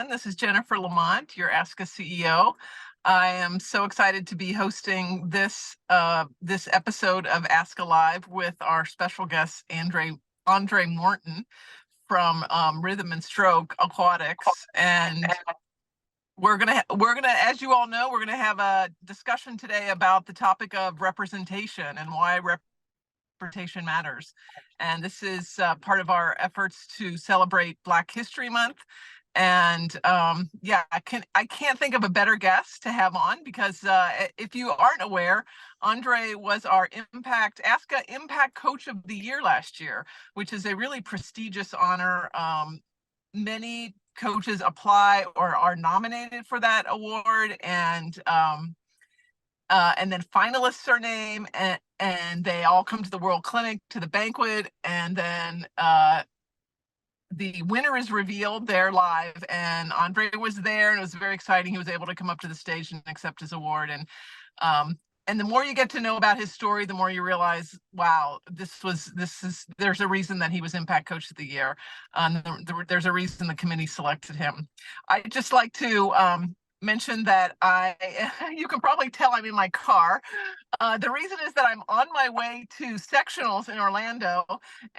everyone. This is Jennifer LaMont, your ASCA CEO. I am so excited to be hosting this episode of ASCA Live with our special guest, Andre Morton from Rhythm and Stroke Aquatics. And we're gonna, as you all know, we're gonna have a discussion today about the topic of representation and why representation matters. And this is part of our efforts to celebrate Black History Month. And yeah, I can't think of a better guest to have on, because if you aren't aware, Andre was our ASCA Impact Coach of the Year last year, which is a really prestigious honor. Many coaches apply or are nominated for that award, and then finalists are named, and they all come to the World Clinic, to the banquet, and then the winner is revealed there live. And Andre was there, and it was very exciting. He was able to come up to the stage and accept his award. And the more you get to know about his story, the more you realize, wow, there's a reason that he was Impact Coach of the Year. There's a reason the committee selected him. I'd just like to mention that you can probably tell I'm in my car. The reason is that I'm on my way to sectionals in Orlando,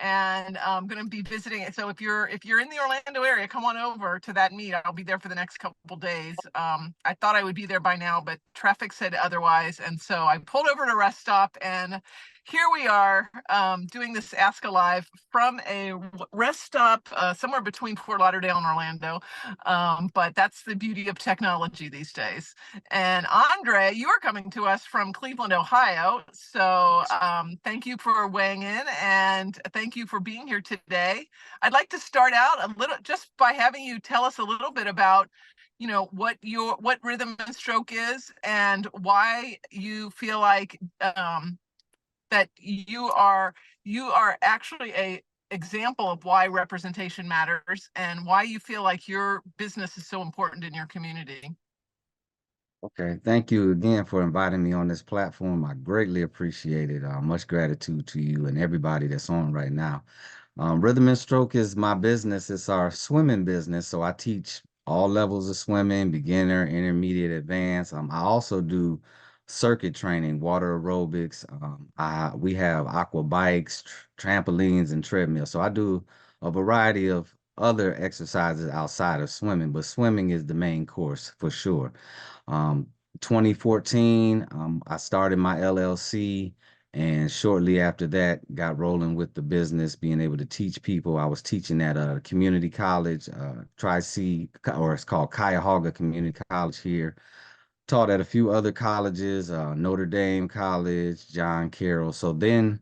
and I'm going to be visiting it. So if you're in the Orlando area, come on over to that meet. I'll be there for the next couple days. I thought I would be there by now, but traffic said otherwise, and so I pulled over to a rest stop, and here we are doing this ASCA Live from a rest stop somewhere between Fort Lauderdale and Orlando. But that's the beauty of technology these days. And Andre, you are coming to us from Cleveland, Ohio. So thank you for weighing in, and thank you for being here today. I'd like to start out a little just by having you tell us a little bit about what Rhythm and Stroke is, and why you feel like that you are actually a example of why representation matters, and why you feel like your business is so important in your community. Okay, thank you again for inviting me on this platform. I greatly appreciate it. Much gratitude to you and everybody that's on right now. Rhythm and Stroke is my business. It's our swimming business. So I teach all levels of swimming, beginner, intermediate, advanced. I also do circuit training, water aerobics. We have aqua bikes, trampolines, and treadmills. So I do a variety of other exercises outside of swimming, but swimming is the main course for sure. Um, 2014, I started my LLC, and shortly after that, got rolling with the business, being able to teach people. I was teaching at a community college, Tri-C, or it's called Cuyahoga Community College here. Taught at a few other colleges, Notre Dame College, John Carroll. So then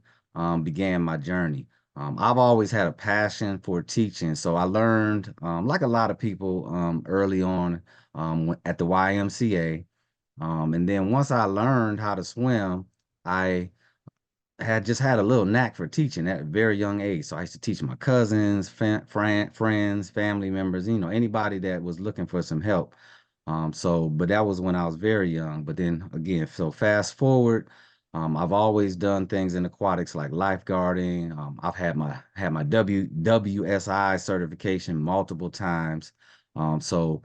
began my journey. I've always had a passion for teaching. So I learned, like a lot of people early on at the YMCA. And then once I learned how to swim, I had just had a little knack for teaching at a very young age. So I used to teach my cousins, friends, family members, anybody that was looking for some help. But that was when I was very young. But then again, so fast forward, I've always done things in aquatics like lifeguarding. I've had my WSI certification multiple times. So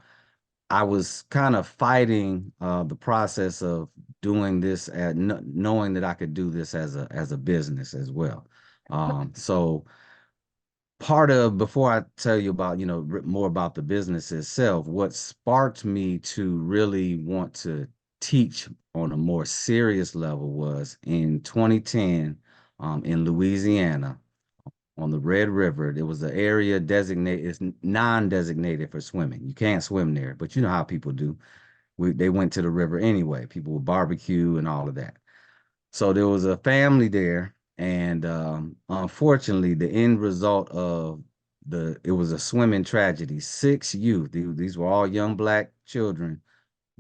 I was kind of fighting the process of doing this, knowing that I could do this as a business as well. So before I tell you about more about the business itself, what sparked me to really want to teach on a more serious level was in 2010 in Louisiana on the Red River. There was an area designated, it's non-designated for swimming. You can't swim there, but you know how people do. They went to the river anyway. People would barbecue and all of that. So there was a family there, and unfortunately, the end result of it was a swimming tragedy. 6 youth, these were all young Black children,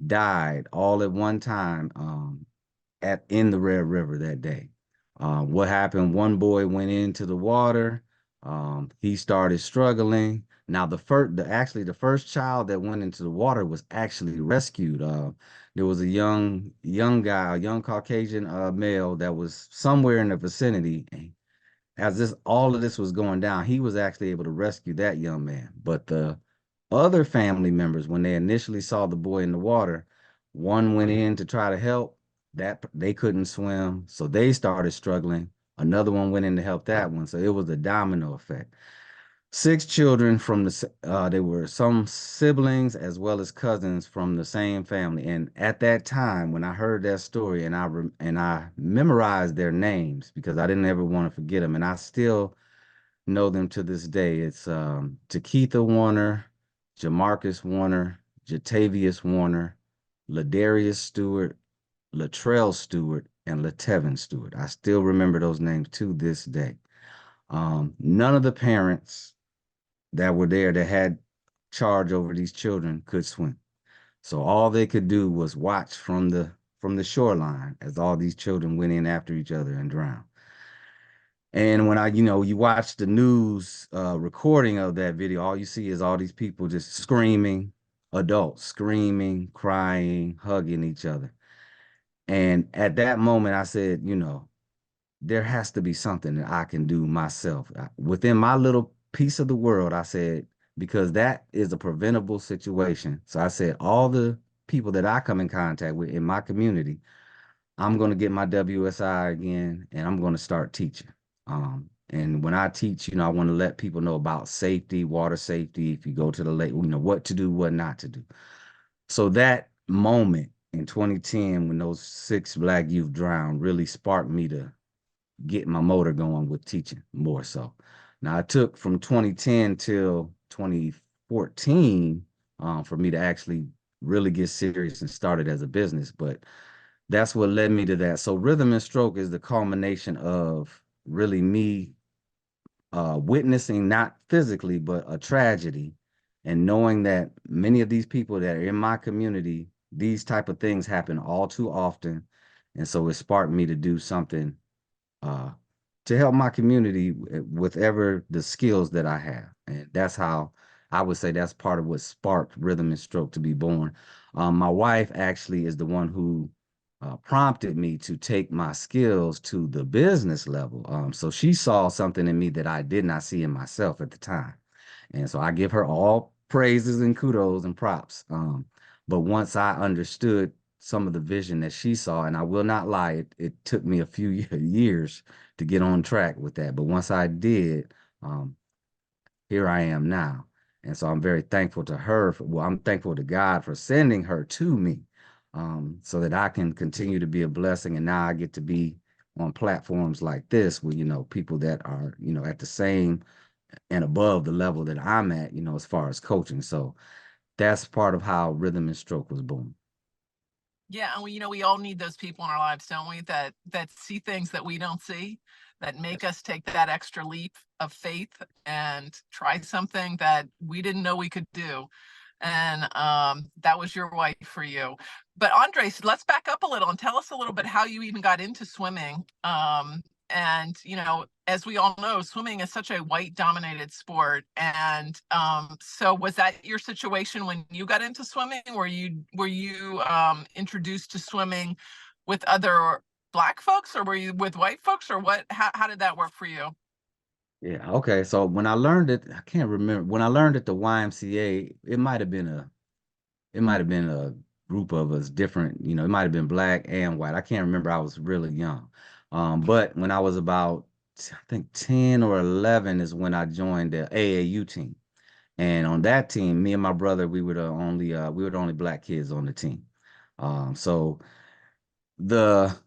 died all at one time in the Red River that day. What happened? One boy went into the water. He started struggling. Now, the first child that went into the water was actually rescued. There was a young guy, a young Caucasian male that was somewhere in the vicinity. As all of this was going down, he was actually able to rescue that young man. But the other family members, when they initially saw the boy in the water, one went in to try to help. That they couldn't swim, so they started struggling. Another one went in to help that one, so it was a domino effect. Six children from they were some siblings as well as cousins from the same family. And at that time, when I heard that story, and I memorized their names because I didn't ever want to forget them, and I still know them to this day. It's Takitha Warner, Jamarcus Warner, Jatavius Warner, Ladarius Stewart, Latrell Stewart, and Latevin Stewart. I still remember those names to this day. None of the parents that were there that had charge over these children could swim. So all they could do was watch from the shoreline as all these children went in after each other and drowned. And when you watch the news recording of that video, all you see is all these people just screaming, adults screaming, crying, hugging each other. And at that moment, I said, there has to be something that I can do myself within my little piece of the world. I said, because that is a preventable situation. So I said, all the people that I come in contact with in my community, I'm going to get my WSI again and I'm going to start teaching. And when I teach, I want to let people know about safety, water safety. If you go to the lake, what to do, what not to do. So that moment in 2010, when those six Black youth drowned, really sparked me to get my motor going with teaching more so. Now it took from 2010 till 2014 for me to actually really get serious and started as a business, but that's what led me to that. So rhythm and stroke is the culmination of really me witnessing, not physically, but a tragedy, and knowing that many of these people that are in my community, these type of things happen all too often. And so it sparked me to do something uh, to help my community with ever the skills that I have. And that's how I would say that's part of what sparked Rhythm and Stroke to be born. My wife actually is the one who prompted me to take my skills to the business level. So she saw something in me that I did not see in myself at the time. And so I give her all praises and kudos and props. But once I understood some of the vision that she saw, and I will not lie, it took me a few years to get on track with that. But once I did, um, here I am now. And so I'm very thankful to her. I'm thankful to God for sending her to me so that I can continue to be a blessing. And now I get to be on platforms like this with, people that are, at the same and above the level that I'm at, as far as coaching. So that's part of how Rhythm and Stroke was born. Yeah, and we all need those people in our lives, don't we? That see things that we don't see, that make us take that extra leap of faith and try something that we didn't know we could do. And that was your wife for you. But Andre, so let's back up a little and tell us a little bit how you even got into swimming. And as we all know, swimming is such a white dominated sport. And so was that your situation when you got into swimming? Were you introduced to swimming with other Black folks, or were you with white folks, or what? How did that work for you? Yeah, okay. So when I learned it, I can't remember. When I learned at the YMCA, it might have been a group of us different, it might have been Black and white. I can't remember. I was really young. But when I was about, I think 10 or 11 is when I joined the AAU team. And on that team, me and my brother, we were the only Black kids on the team. So the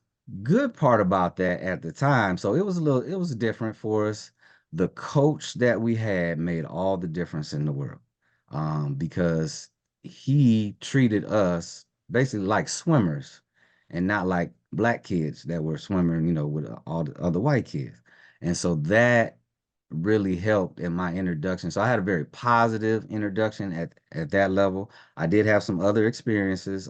good part about that at the time, so it was different for us. The coach that we had made all the difference in the world, because he treated us basically like swimmers and not like Black kids that were swimming, with all the other white kids. And so that really helped in my introduction. So I had a very positive introduction at that level. I did have some other experiences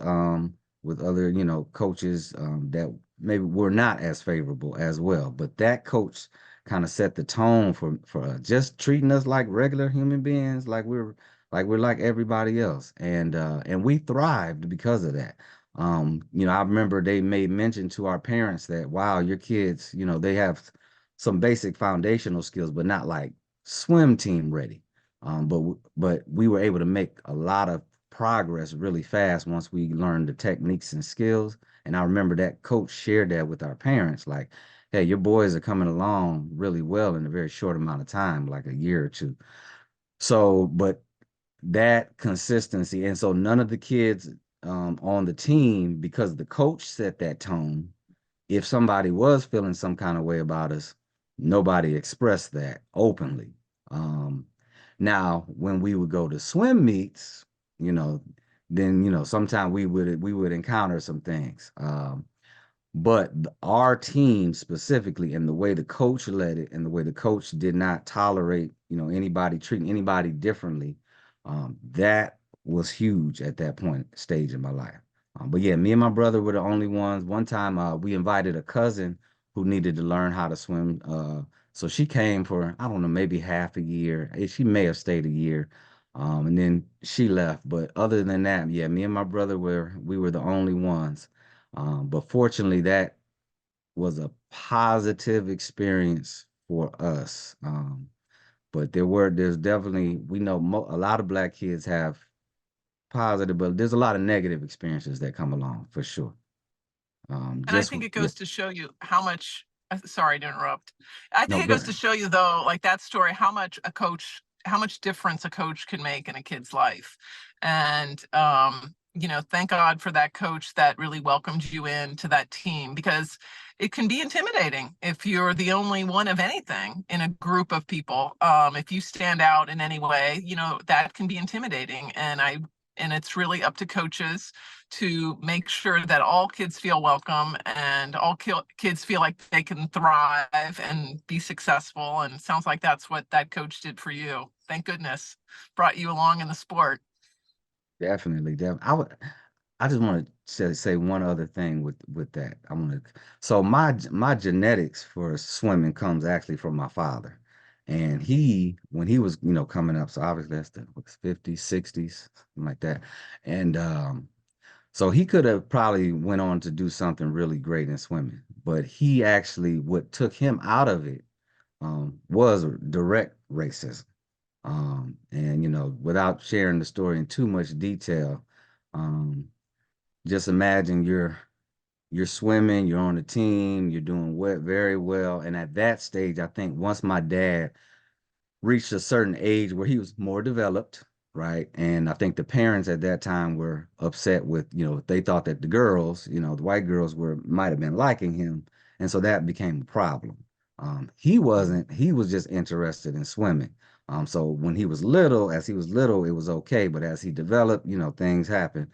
with other, coaches that maybe were not as favorable as well. But that coach kind of set the tone for just treating us like regular human beings, like we're like everybody else, and we thrived because of that. I remember they made mention to our parents that, wow, your kids, they have some basic foundational skills, but not like swim team ready. But we were able to make a lot of progress really fast once we learned the techniques and skills. And I remember that coach shared that with our parents, like, hey, your boys are coming along really well in a very short amount of time, like a year or two. So, but that consistency, and so none of the kids on the team, because the coach set that tone, if somebody was feeling some kind of way about us, nobody expressed that openly. Um, Now, when we would go to swim meets, you know, then sometimes we would encounter some things. But our team specifically, and the way the coach led it, and the way the coach did not tolerate, anybody treating anybody differently, that was huge at that point stage in my life. But yeah, me and my brother were the only ones. One time, we invited a cousin who needed to learn how to swim. So she came for, I don't know, maybe half a year. She may have stayed a year, and then she left. But other than that, yeah, me and my brother we were the only ones. But fortunately, that was a positive experience for us. But there's definitely, we know a lot of Black kids have positive, but there's a lot of negative experiences that come along for sure. And I Just think it yeah, goes to show you how much, sorry to interrupt. I no think it goes to good. show you though, like that story, how much difference a coach can make in a kid's life. And, thank God for that coach that really welcomed you into that team, because it can be intimidating if you're the only one of anything in a group of people. If you stand out in any way, that can be intimidating. And it's really up to coaches to make sure that all kids feel welcome and all kids feel like they can thrive and be successful. And it sounds like that's what that coach did for you. Thank goodness, brought you along in the sport. Definitely, definitely. I just want to say one other thing with that. So my genetics for swimming comes actually from my father. And when he was, coming up, so obviously that's the 50s, 60s, something like that. And so he could have probably went on to do something really great in swimming, but he actually, what took him out of it, was direct racism. And without sharing the story in too much detail, um, just imagine you're swimming, you're on a team, you're doing very well. And at that stage, I think once my dad reached a certain age where he was more developed, right? And I think the parents at that time were upset with, they thought that the girls, the white girls might have been liking him. And so that became a problem. He wasn't, he was just interested in swimming. So when as he was little, it was okay. But as he developed, things happened.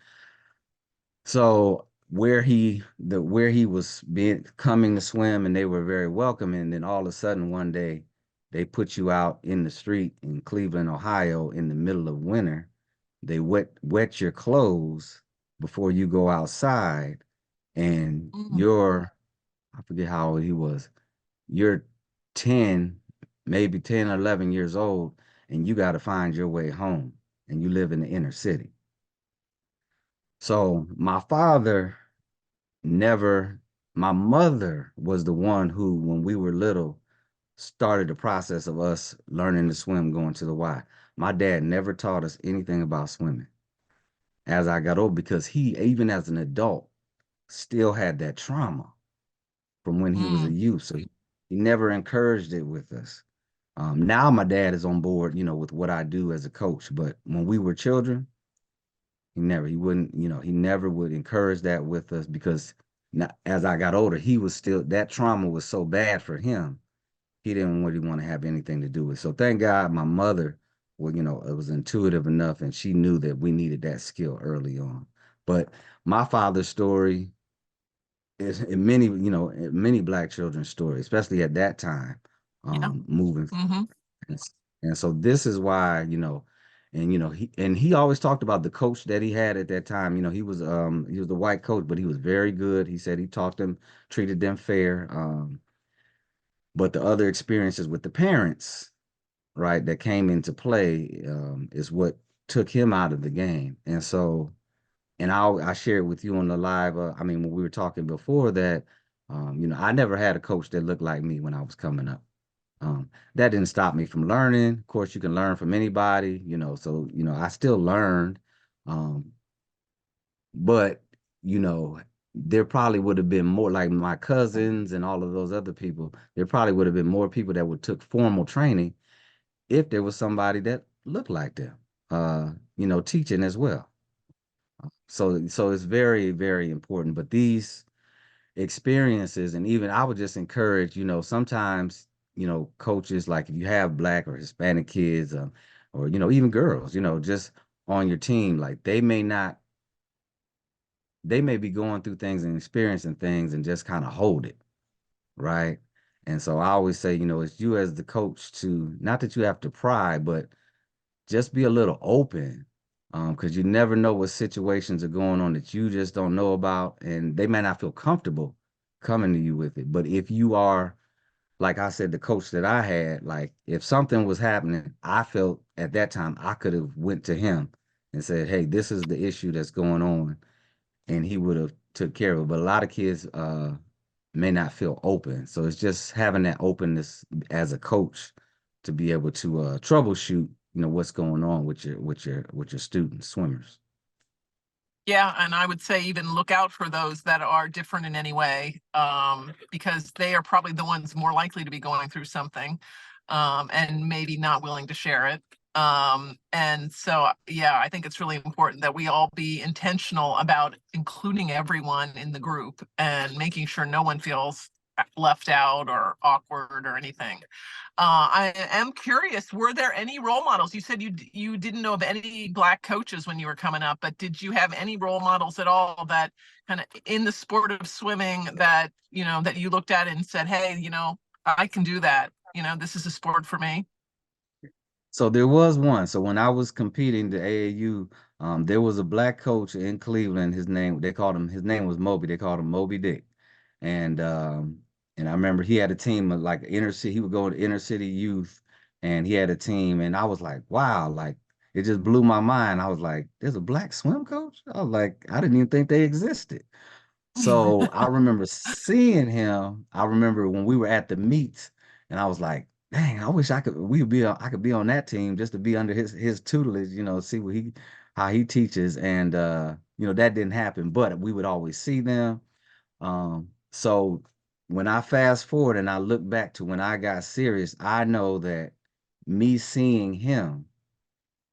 So where he was being coming to swim, and they were very welcoming, and then all of a sudden one day they put you out in the street in Cleveland, Ohio in the middle of winter. They wet your clothes before you go outside, and Mm, I forget how old he was. You're 10, maybe 10 or 11 years old, and you got to find your way home, and you live in the inner city. So never, my mother was the one who, when we were little, started the process of us learning to swim, going to the Y. My dad never taught us anything about swimming as I got old, because he, even as an adult, still had that trauma from when he was a mm, youth. So he never encouraged it with us. Now my dad is on board, with what I do as a coach. But when we were children, he wouldn't, he never would encourage that with us, because as I got older, he was still, that trauma was so bad for him. He didn't really want to have anything to do with it. So thank God my mother, well, it was intuitive enough, and she knew that we needed that skill early on. But my father's story is in many Black children's story, especially at that time, yeah. moving. Hmm. And, and so this is why, he always talked about the coach that he had at that time. He was the white coach, but he was very good. He said he taught them, treated them fair. But the other experiences with the parents, right, that came into play, is what took him out of the game. And so, and I shared with you on the live, when we were talking before that, I never had a coach that looked like me when I was coming up. That didn't stop me from learning. Of course, you can learn from anybody, so, I still learned. Um, but, you know, there probably would have been more like my cousins and all of those other people. There probably would have been more people that would took formal training if there was somebody that looked like them, teaching as well. So it's very, very important. But these experiences, and even I would just encourage, sometimes, coaches, like if you have Black or Hispanic kids, or, even girls, just on your team, like they may be going through things and experiencing things and just kind of hold it, right? And so I always say, it's you as the coach to, not that you have to pry, but just be a little open, because you never know what situations are going on that you just don't know about, and they may not feel comfortable coming to you with it. But if you are, like I said, the coach that I had, like if something was happening, I felt at that time I could have went to him and said, "Hey, this is the issue that's going on," and he would have took care of it. But a lot of kids may not feel open, so it's just having that openness as a coach to be able to troubleshoot, what's going on with your students, swimmers. Yeah, and I would say even look out for those that are different in any way, because they are probably the ones more likely to be going through something, and maybe not willing to share it. And so, yeah, I think it's really important that we all be intentional about including everyone in the group and making sure no one feels left out or awkward or anything. I am curious, were there any role models? You said you didn't know of any Black coaches when you were coming up, but did you have any role models at all that kind of in the sport of swimming that, that you looked at and said, hey, I can do that. This is a sport for me. So there was one. So when I was competing the AAU, there was a Black coach in Cleveland. His name was Moby. They called him Moby Dick. And I remember he had a team of like inner city. He would go to inner city youth, and he had a team. And I was like, wow, like it just blew my mind. I was like, there's a Black swim coach? I was like, I didn't even think they existed. So I remember seeing him. I remember when we were at the meets, and I was like, dang, I wish I could be on that team just to be under his tutelage, see how he teaches. And that didn't happen, but we would always see them. So when I fast forward and I look back to when I got serious, I know that me seeing him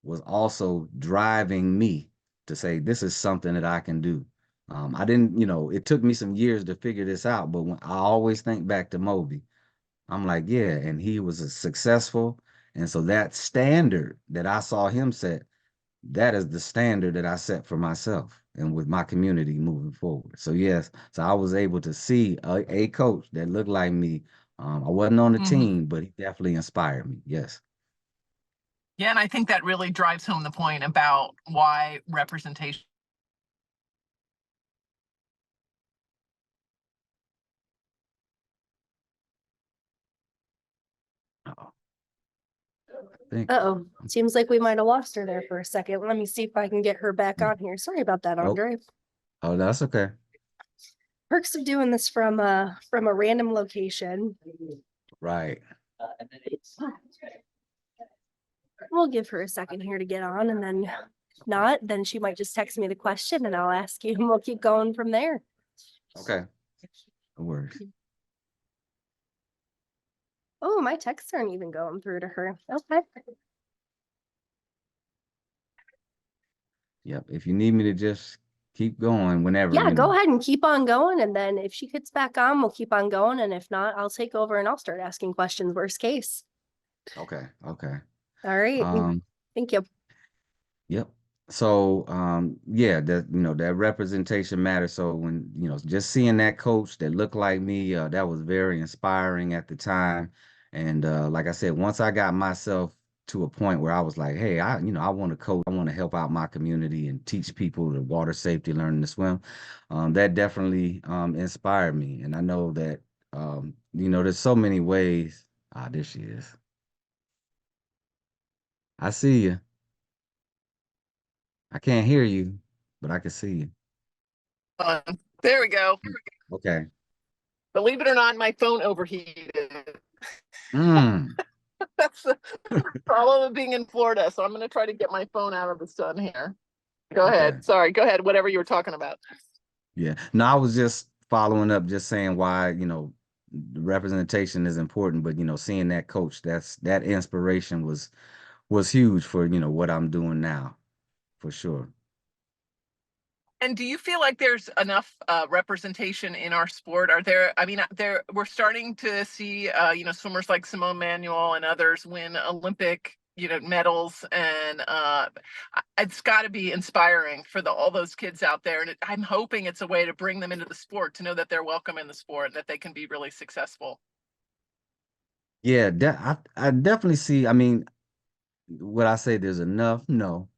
was also driving me to say, this is something that I can do. I didn't, it took me some years to figure this out, but when I always think back to Moby, I'm like, yeah, and he was a successful. And so that standard that I saw him set, that is the standard that I set for myself and with my community moving forward. So yes, so I was able to see a coach that looked like me. I wasn't on the Mhm. team, but he definitely inspired me. Yes. Yeah, and I think that really drives home the point about why representation. Uh-oh. I think. Uh-oh, seems like we might have lost her there for a second. Let me see if I can get her back Yeah. on here. Sorry about that, Oh, Andre. oh, that's okay. Perks of doing this from a random location. Right. We'll give her a second here to get on, and then if not, then she might just text me the question and I'll ask you, and we'll keep going from there. Okay. No worries. Oh, my texts aren't even going through to her. Okay. Yep. If you need me to just keep going whenever, Yeah, go ahead and keep on going. And then if she gets back on, we'll keep on going. And if not, I'll take over and I'll start asking questions, worst case. Okay. Okay. All right. Um, Thank you. Yep. So, yeah, that representation matters. So when, just seeing that coach that looked like me, that was very inspiring at the time. And like I said, once I got myself to a point where I was like, hey, I want to coach, I want to help out my community and teach people the water safety, learning to swim. That definitely inspired me. And I know that, there's so many ways. Ah, there she is. I see you. I can't hear you, but I can see you. There we go. Okay. Believe it or not, my phone overheated. Mm, That's the problem of being in Florida. So I'm going to try to get my phone out of the sun here. Go okay. ahead. Sorry. Go ahead. Whatever you were talking about. Yeah. No, I was just following up, just saying why, the representation is important, but seeing that coach, that inspiration was huge for, what I'm doing now, for sure. And do you feel like there's enough representation in our sport? I mean, we're starting to see, swimmers like Simone Manuel and others win Olympic, medals, and it's got to be inspiring for all those kids out there. And I'm hoping it's a way to bring them into the sport, to know that they're welcome in the sport and that they can be really successful. Yeah, I definitely see. I mean, would I say there's enough? No.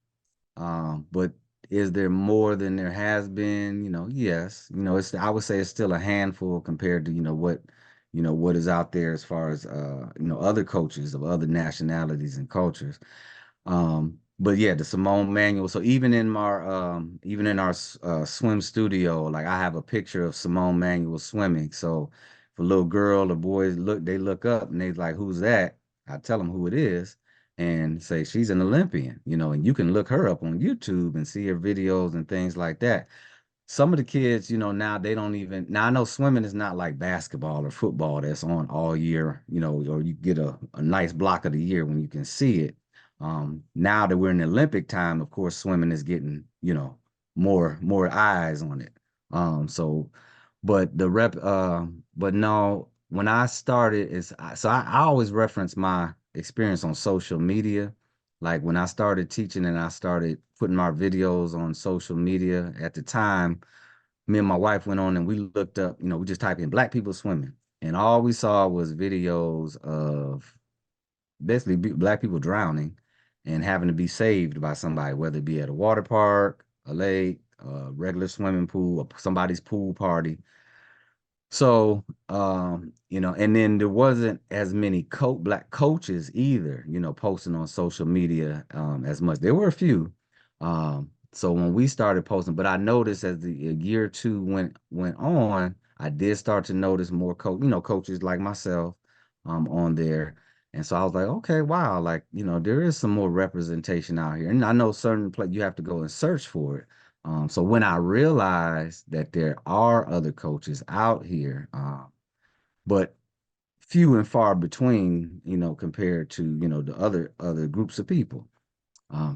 But is there more than there has been? Yes. I would say it's still a handful compared to, what is out there as far as other coaches of other nationalities and cultures. But yeah, the Simone manual. So even in our swim studio, like I have a picture of Simone Manuel swimming. So if a little girl or boys they look up and they like, who's that? I tell them who it is and say she's an Olympian, and you can look her up on YouTube and see her videos and things like that. Some of the kids, now they don't even, now I know swimming is not like basketball or football that's on all year, or you get a nice block of the year when you can see it. Now that we're in the Olympic time, of course, swimming is getting, more eyes on it. So, but but no, when I started, I always reference my experience on social media. Like when I started teaching and I started putting my videos on social media at the time, me and my wife went on and we looked up, we just typed in black people swimming. And all we saw was videos of basically black people drowning and having to be saved by somebody, whether it be at a water park, a lake, a regular swimming pool, or somebody's pool party. So, and then there wasn't as many black coaches either, posting on social media as much. There were a few. So when we started posting, but I noticed as the a year or two went on, I did start to notice more coaches like myself on there. And so I was like, okay, wow, like, there is some more representation out here. And I know certain you have to go and search for it. So when I realized that there are other coaches out here, but few and far between, compared to, the other groups of people.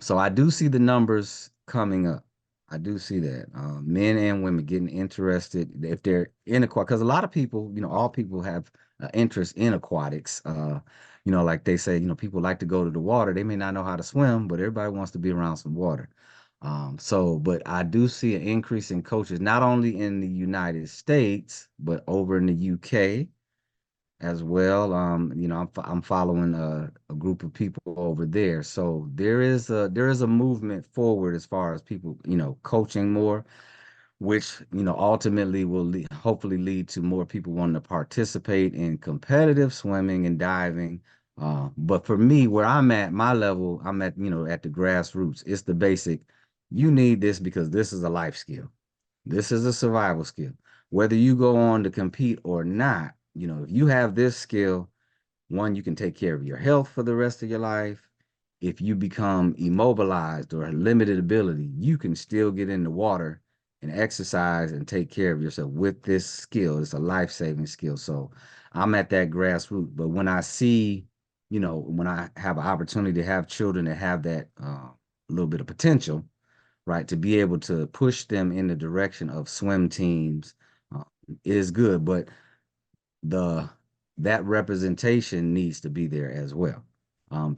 So I do see the numbers coming up. I do see that men and women getting interested if they're in aquatic, because a lot of people, all people have interest in aquatics. Like they say, people like to go to the water. They may not know how to swim, but everybody wants to be around some water. But I do see an increase in coaches, not only in the United States, but over in the UK as well. I'm following a group of people over there. So there is a movement forward as far as people, coaching more, which, ultimately will hopefully lead to more people wanting to participate in competitive swimming and diving. But for me, where I'm at, my level, I'm at, at the grassroots. It's the basic. You need this because this is a life skill. This is a survival skill. Whether you go on to compete or not, if you have this skill, one, you can take care of your health for the rest of your life. If you become immobilized or limited ability, you can still get in the water and exercise and take care of yourself with this skill. It's a life-saving skill. So I'm at that grassroots. But when I see, when I have an opportunity to have children that have that little bit of potential, right, to be able to push them in the direction of swim teams uh, is good. But the that representation needs to be there as well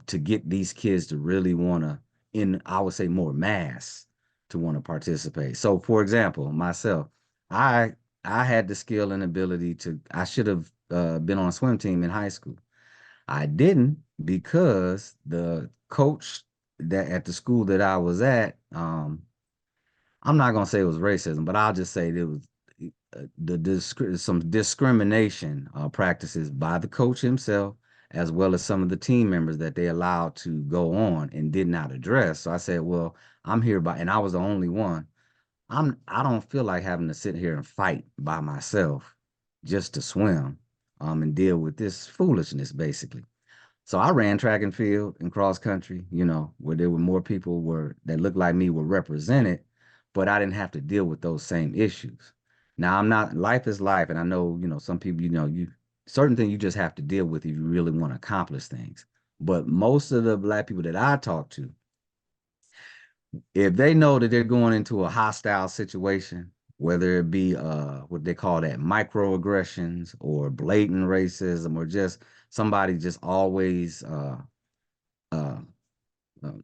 to get these kids to really want to, I would say more mass, to want to participate. So for example, myself, I I had the skill and ability I should have been on a swim team in high school. I didn't because the coach that at the school that I was at, I'm not gonna say it was racism, but I'll just say it was some discrimination practices by the coach himself, as well as some of the team members that they allowed to go on and did not address. So I said, well, and I was the only one. I don't feel like having to sit here and fight by myself just to swim. and deal with this foolishness, basically. So I ran track and field and cross country, where there were more people that looked like me were represented, but I didn't have to deal with those same issues. Now life is life, and I know, some people, certain things you just have to deal with if you really want to accomplish things. But most of the Black people that I talk to, if they know that they're going into a hostile situation, whether it be what they call that microaggressions or blatant racism or just somebody just always uh,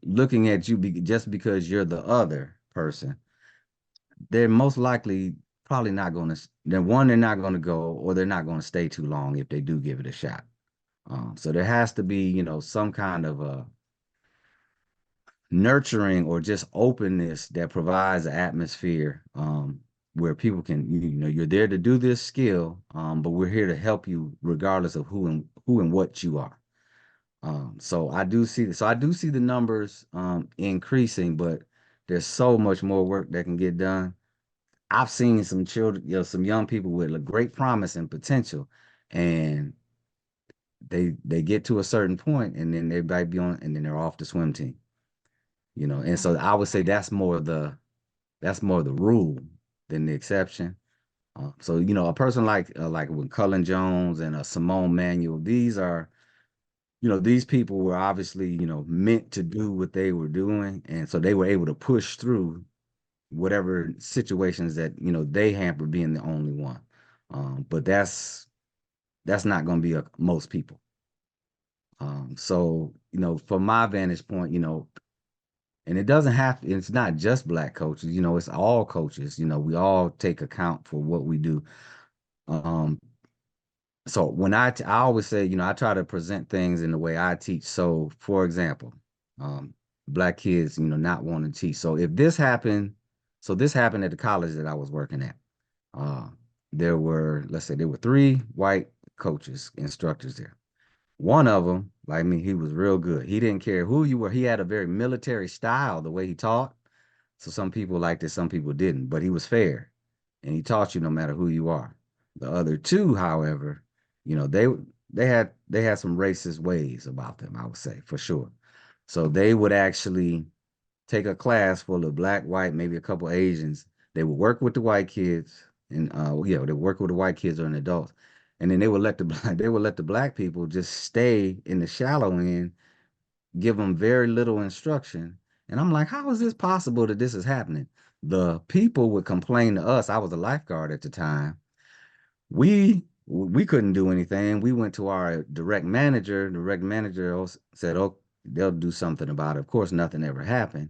looking at you just because you're the other person, they're most likely probably not going to. They're not going to go, or they're not going to stay too long if they do give it a shot. So there has to be, some kind of nurturing or just openness that provides an atmosphere where people can, you're there to do this skill, but we're here to help you regardless of who and what you are. So I do see the numbers increasing, but there's so much more work that can get done. I've seen some children, some young people with a great promise and potential, and they get to a certain point, and then they might be on, and then they're off the swim team. And so I would say that's more the rule than the exception. So a person like with Cullen Jones and Simone Manuel, these people were obviously meant to do what they were doing, and so they were able to push through whatever situations that they hampered being the only one. But that's not going to be most people. So from my vantage point, and it doesn't have to, it's not just Black coaches, it's all coaches, we all take account for what we do. So when I always say, I try to present things in the way I teach. So for example, Black kids, not wanting to teach. So this happened at the college that I was working at. Let's say there were 3 white coaches, instructors there. One of them, like me, he was real good. He didn't care who you were. He had a very military style, the way he taught. So some people liked it, some people didn't, but he was fair and he taught you no matter who you are. The other 2, however, they had some racist ways about them, I would say, for sure. So they would actually take a class full of Black, white, maybe a couple Asians. They would work with the white kids, and they would work with the white kids or an adults, and then they would let the Black people just stay in the shallow end, give them very little instruction. And I'm like, how is this possible that this is happening? The people would complain to us. I was a lifeguard at the time. We couldn't do anything. We went to our direct manager. The direct manager said, "Oh, they'll do something about it." Of course, nothing ever happened.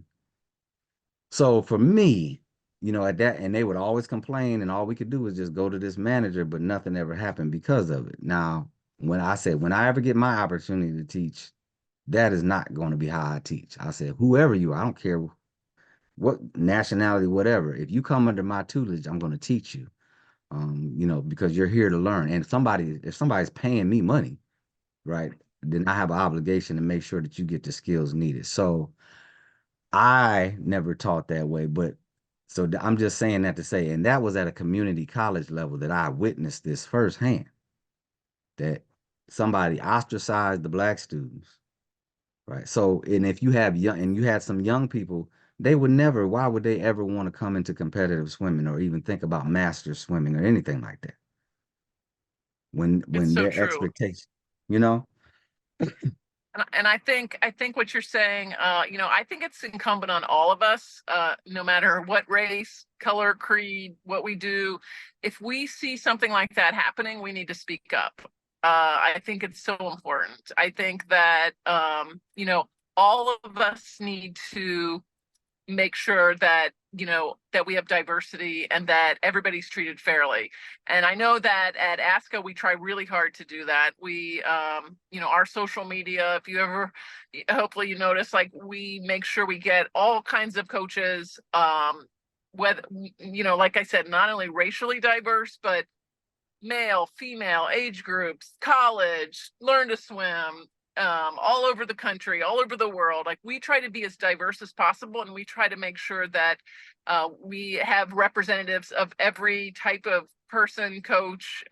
So for me, at that, and they would always complain, and all we could do was just go to this manager, but nothing ever happened because of it. Now, when I ever get my opportunity to teach, that is not going to be how I teach. I said, whoever you are, I don't care what nationality, whatever. If you come under my tutelage, I'm going to teach you. Because you're here to learn. And if somebody's paying me money, right, then I have an obligation to make sure that you get the skills needed. So I never taught that way, but so I'm just saying that to say, and that was at a community college level that I witnessed this firsthand, that somebody ostracized the Black students, right? So, and if you had some young people, why would they ever want to come into competitive swimming or even think about master swimming or anything like that? When It's so their true. expectation, you know? And I think what you're saying, I think it's incumbent on all of us, no matter what race, color, creed, what we do. If we see something like that happening, we need to speak up. I think it's so important. I think that all of us need to make sure that that we have diversity and that everybody's treated fairly. And I know that at ASCA we try really hard to do that. We our social media, if you ever, hopefully you notice, like, we make sure we get all kinds of coaches, whether like I said, not only racially diverse, but male, female, age groups, college, learn to swim, all over the country, all over the world. Like, we try to be as diverse as possible, and we try to make sure that we have representatives of every type of person, coach,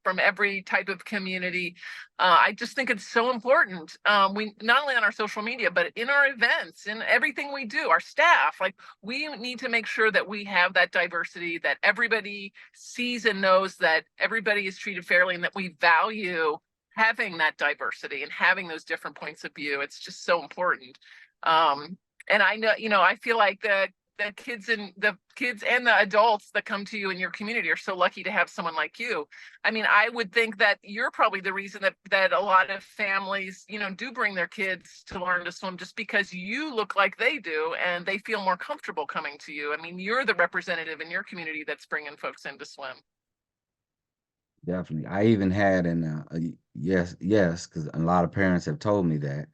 from every type of community. I just think it's so important. We not only on our social media, but in our events, in everything we do, our staff, like, we need to make sure that we have that diversity, that everybody sees and knows that everybody is treated fairly, and that we value having that diversity and having those different points of view. It's just so important. And I know, I feel like the kids and the adults that come to you in your community are so lucky to have someone like you. I mean, I would think that you're probably the reason that a lot of families, do bring their kids to learn to swim, just because you look like they do and they feel more comfortable coming to you. I mean, you're the representative in your community that's bringing folks in to swim. Definitely. I even had yes, because a lot of parents have told me that.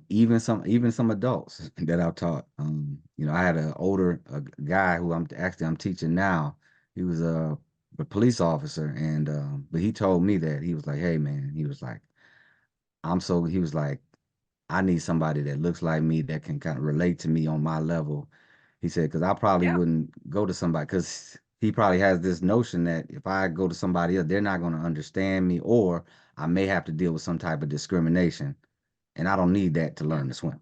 Even some adults that I've taught. I had an older guy who I'm teaching now. He was a police officer, and but he told me that he was like, "Hey, man," he was like, he was like, "I need somebody that looks like me that can kind of relate to me on my level." He said, "Because I probably Yeah. wouldn't go to somebody, because he probably has this notion that if I go to somebody else, they're not going to understand me, or I may have to deal with some type of discrimination, and I don't need that to learn to swim."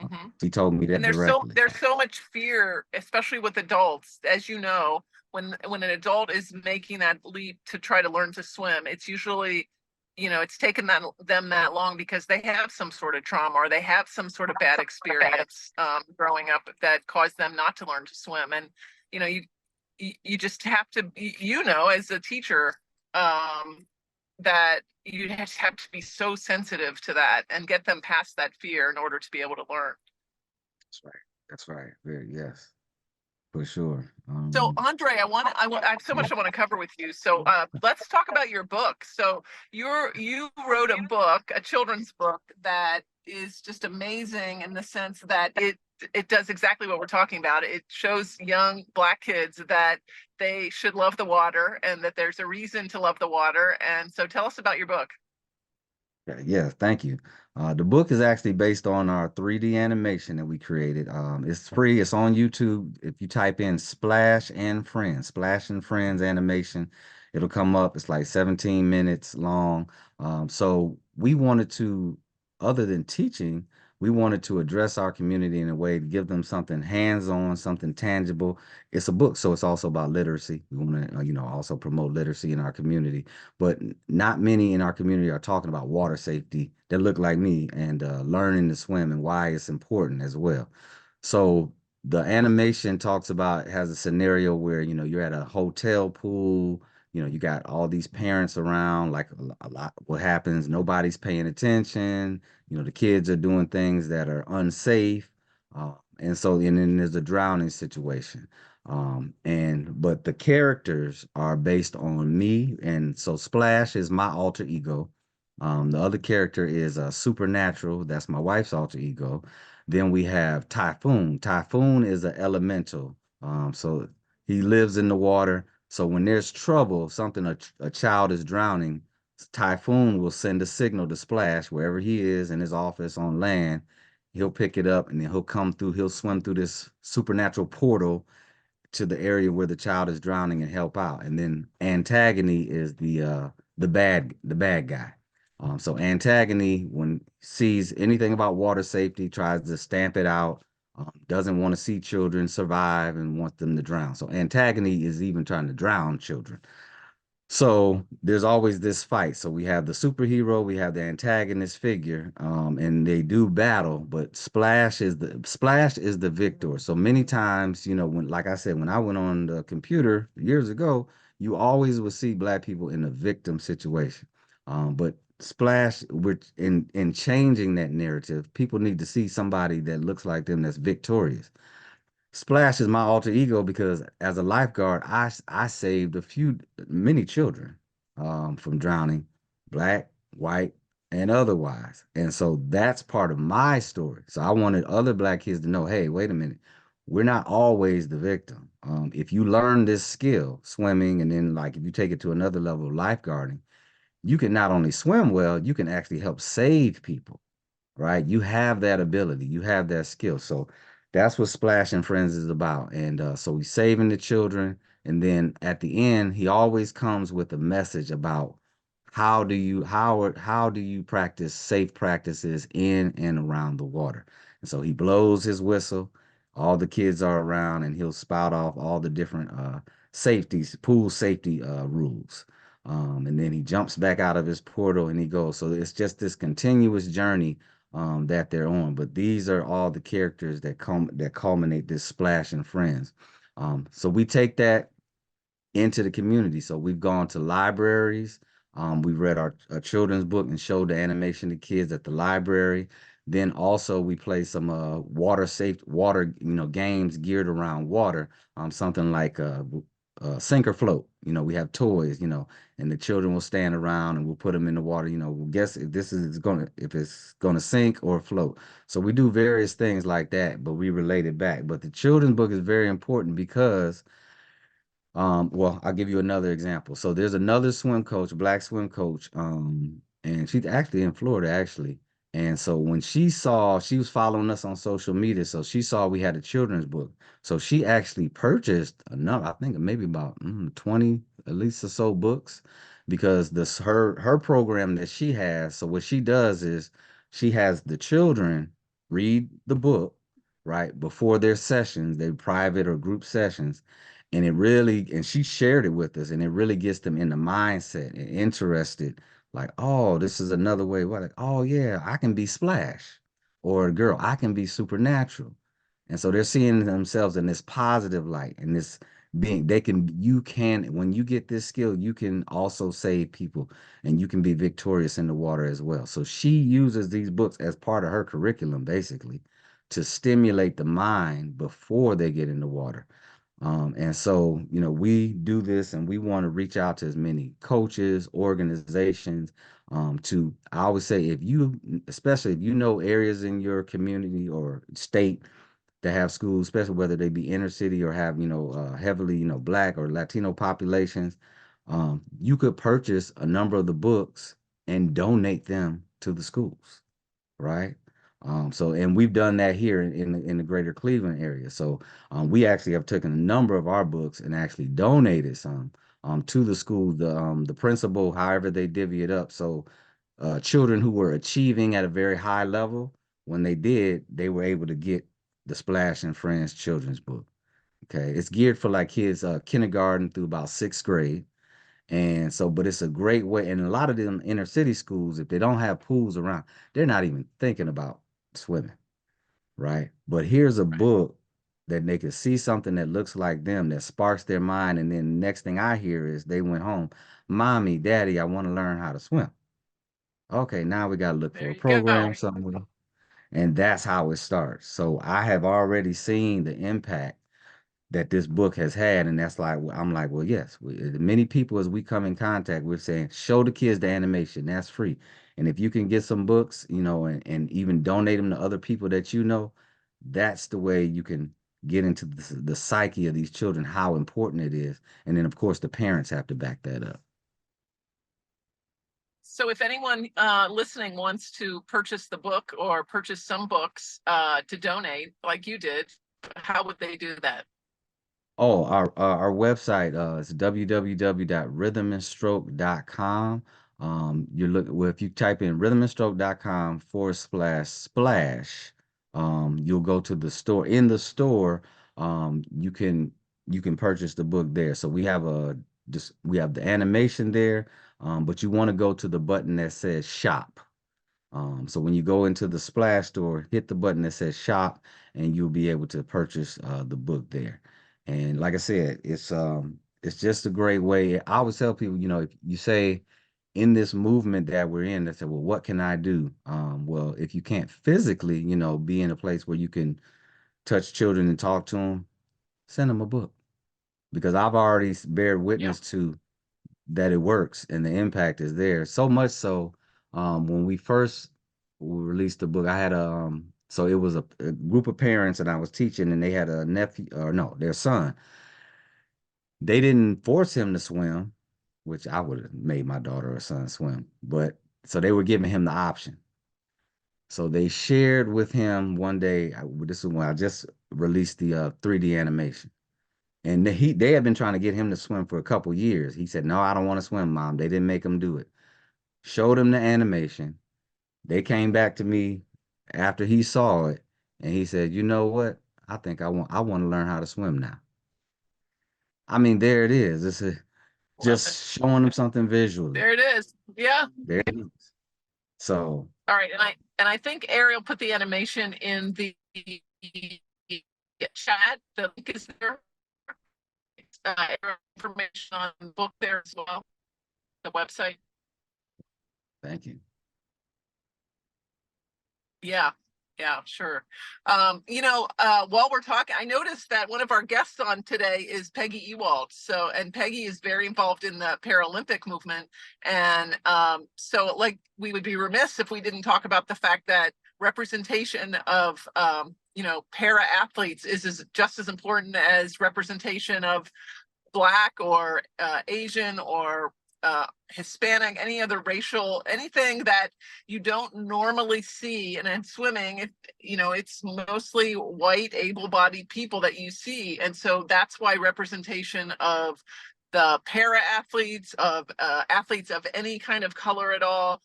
Mm-hmm. He told me And that directly. there's so much fear, especially with adults, as you know, when an adult is making that leap to try to learn to swim, it's usually, it's taken them that long because they have some sort of trauma, or they have some sort of bad experience growing up that caused them not to learn to swim. And you just have to, as a teacher, that you just have to be so sensitive to that and get them past that fear in order to be able to learn. That's right. That's right. Very, yes, for sure. So, Andre, I have so much I want to cover with you. So let's talk about your book. So you wrote a book, a children's book, that is just amazing in the sense that it does exactly what we're talking about. It shows young Black kids that they should love the water, and that there's a reason to love the water. And so tell us about your book. Yeah, thank you. The book is actually based on our 3D animation that we created. It's free. It's on YouTube. If you type in Splash and Friends animation, it'll come up. It's like 17 minutes long. So we wanted to, other than teaching, we wanted to address our community in a way to give them something hands-on, something tangible. It's a book, so it's also about literacy. We want to, also promote literacy in our community. But not many in our community are talking about water safety that look like me, and learning to swim and why it's important as well. So the animation talks about, has a scenario where, you're at a hotel pool, you got all these parents around, like a lot, what happens, nobody's paying attention, the kids are doing things that are unsafe. And then there's a drowning situation. But the characters are based on me. And so Splash is my alter ego. The other character is Supernatural. That's my wife's alter ego. Then we have Typhoon. Typhoon is an elemental. So he lives in the water. So when there's trouble, a child is drowning, Typhoon will send a signal to Splash wherever he is in his office on land. He'll pick it up, and then he'll swim through this supernatural portal to the area where the child is drowning and help out. And then Antagony is the bad guy. So Antagony, when sees anything about water safety, tries to stamp it out. Doesn't want to see children survive and wants them to drown. So Antagony is even trying to drown children. So there's always this fight. So we have the superhero, we have the antagonist figure, and they do battle, but Splash is the victor. So many times, like I said, when I went on the computer years ago, you always would see Black people in a victim situation. But Splash, which in changing that narrative, people need to see somebody that looks like them, that's victorious. Splash is my alter ego because as a lifeguard, I saved many children from drowning, Black, white, and otherwise. And so that's part of my story. So I wanted other Black kids to know, hey, wait a minute, we're not always the victim. If you learn this skill, swimming, and then, like, if you take it to another level, lifeguarding, you can not only swim well, you can actually help save people, right? You have that ability, you have that skill. So that's what Splash and Friends is about. And so he's saving the children. And then at the end, he always comes with a message about how do you practice safe practices in and around the water. And so he blows his whistle, all the kids are around, and he'll spout off all the different safeties, pool safety rules. And then he jumps back out of his portal and he goes. So it's just this continuous journey that they're on. But these are all the characters that culminate this Splash and Friends. So we take that into the community. So we've gone to libraries. We've read our children's book and showed the animation to kids at the library. Then also we play some water games geared around water. Something like sink or float. We have toys. And the children will stand around and we'll put them in the water. We'll guess if it's gonna sink or float. So we do various things like that, but we relate it back. But the children's book is very important because well, I'll give you another example. So there's another swim coach, black swim coach, and she's actually in Florida, actually. And so when she was following us on social media, so she saw we had a children's book. So she actually purchased enough, I think maybe about 20 at least or so books, because her program that she has. So what she does is she has the children read the book right before their sessions, their private or group sessions, and she shared it with us, and it really gets them in the mindset and interested, like, oh, this is another way. What, like, oh yeah, I can be Splash, or girl, I can be supernatural. And so they're seeing themselves in this positive light, and this being you can, when you get this skill, you can also save people, and you can be victorious in the water as well. So she uses these books as part of her curriculum, basically, to stimulate the mind before they get in the water. And so, we do this and we want to reach out to as many coaches, organizations, I always say, especially if you know areas in your community or state that have schools, especially whether they be inner city or have, heavily, Black or Latino populations, you could purchase a number of the books and donate them to the schools, right? And we've done that here in the greater Cleveland area. So we actually have taken a number of our books and actually donated some to the school, the principal, however they divvy it up. So children who were achieving at a very high level, when they were able to get the Splash and Friends children's book. Okay, it's geared for like kids kindergarten through about sixth grade. And so, but it's a great way. And a lot of them inner city schools, if they don't have pools around, they're not even thinking about swimming, right? But here's a book that they can see something that looks like them, that sparks their mind. And then the next thing I hear is they went home, Mommy, Daddy, I want to learn how to swim. Okay, now we got to look for There a you go. program somewhere. And that's how it starts. So I have already seen the impact that this book has had, and that's like I'm like, well, yes, many people as we come in contact, we're saying show the kids the animation, that's free. And if you can get some books, and even donate them to other people that that's the way you can get into the psyche of these children, how important it is. And then of course the parents have to back that up. So if anyone listening wants to purchase the book or purchase some books to donate, like you did, how would they do that? Oh, our website is www.rhythmandstroke.com. Well, if you type in rhythmandstroke.com/splash, you'll go to the store. In the store, you can purchase the book there. So we have the animation there, but you want to go to the button that says shop. So when you go into the Splash store, hit the button that says shop, and you'll be able to purchase the book there. And like I said, it's just a great way. I always tell people, if you say in this movement that we're in, they say, well, what can I do? Well, if you can't physically, be in a place where you can touch children and talk to them, send them a book, because I've already bear Yeah. witness to that it works and the impact is there. So much so, when we first released the book, I had so it was a group of parents and I was teaching, and they had a nephew, or no, their son. They didn't force him to swim. which I would have made my daughter or son swim. But so they were giving him the option. So they shared with him one day. This is when I just released the 3D animation, and they had been trying to get him to swim for a couple years. He said, "No, I don't want to swim, Mom." They didn't make him do it. Showed him the animation. They came back to me after he saw it, and he said, "You know what? I think I want to learn how to swim now." I mean, there it is. Love it. Just showing them something visually. There it is. Yeah. There it is. So All right. And I think Ariel put the animation in the chat. The link is there. Information on the book there as well. The website. thank you. Yeah, yeah, sure. While we're talking, I noticed that one of our guests on today is Peggy Ewald. So, and Peggy is very involved in the Paralympic movement. And so like we would be remiss if we didn't talk about the fact that representation of para athletes is just as important as representation of Black or Asian or Hispanic, any other racial, anything that you don't normally see. And in swimming, it's mostly white, able-bodied people that you see. And so that's why representation of the para athletes, of athletes of any kind of color at all,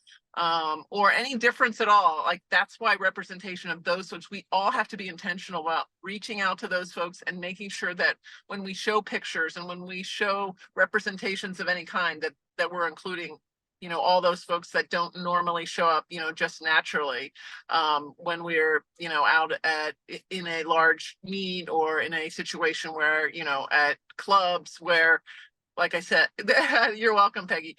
or any difference at all, like that's why representation of those folks, we all have to be intentional about reaching out to those folks and making sure that when we show pictures and when we show representations of any kind, that we're including all those folks that don't normally show up just naturally when we're out in a large meet or in a situation where at clubs where, like I said, you're welcome, Peggy.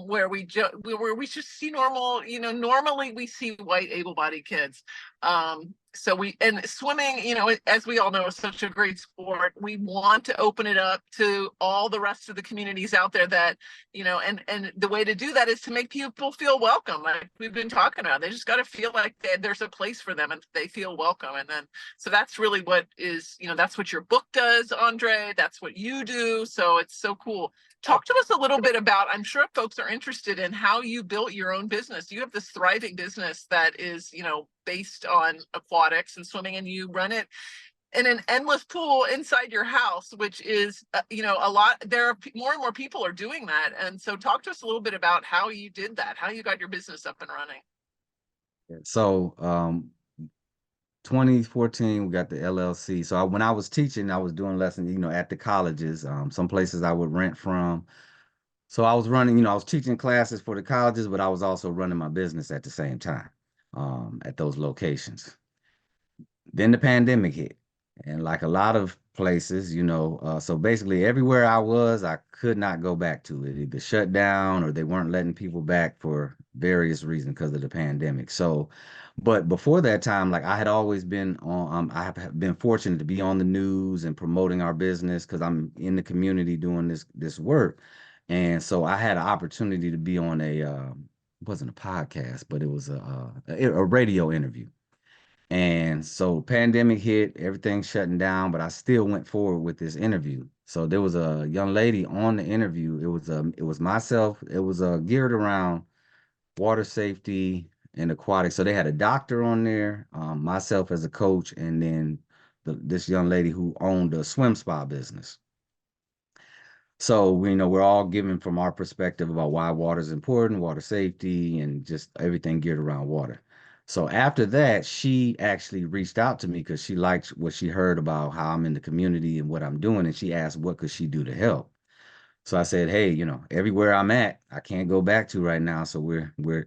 Where we just see normal, normally we see white able-bodied kids. And swimming, as we all know, is such a great sport. We want to open it up to all the rest of the communities out there that, and the way to do that is to make people feel welcome. Like we've been talking about, they just got to feel like there's a place for them and they feel welcome. And then, so that's really what is, that's what your book does, Andre. That's what you do. So it's so cool. Talk to us a little bit about, I'm sure folks are interested in how you built your own business. You have this thriving business that is, based on aquatics and swimming, and you run it in an endless pool inside your house, which is, a lot. There are more and more people are doing that. And so talk to us a little bit about how you did that, how you got your business up and running. So 2014, we got the LLC. So when I was teaching, I was doing lessons, at the colleges, some places I would rent from. So I was running, I was teaching classes for the colleges, but I was also running my business at the same time at those locations. Then the pandemic hit, and like a lot of places, so basically everywhere I was, I could not go back to it. Either shut down or they weren't letting people back for various reasons because of the pandemic. So, but before that time, like I had always been on, I have been fortunate to be on the news and promoting our business because I'm in the community doing this work. And so I had an opportunity to be on it wasn't a podcast, but it was a radio interview. And so pandemic hit, everything shutting down, but I still went forward with this interview. So there was a young lady on the interview. It was myself. It was geared around water safety and aquatics. So they had a doctor on there, myself as a coach, and then this young lady who owned a swim spa business. So we're all giving from our perspective about why water is important, water safety, and just everything geared around water. So after that, she actually reached out to me because she liked what she heard about how I'm in the community and what I'm doing, and she asked what could she do to help. So I said, hey, everywhere I'm at, I can't go back to right now. So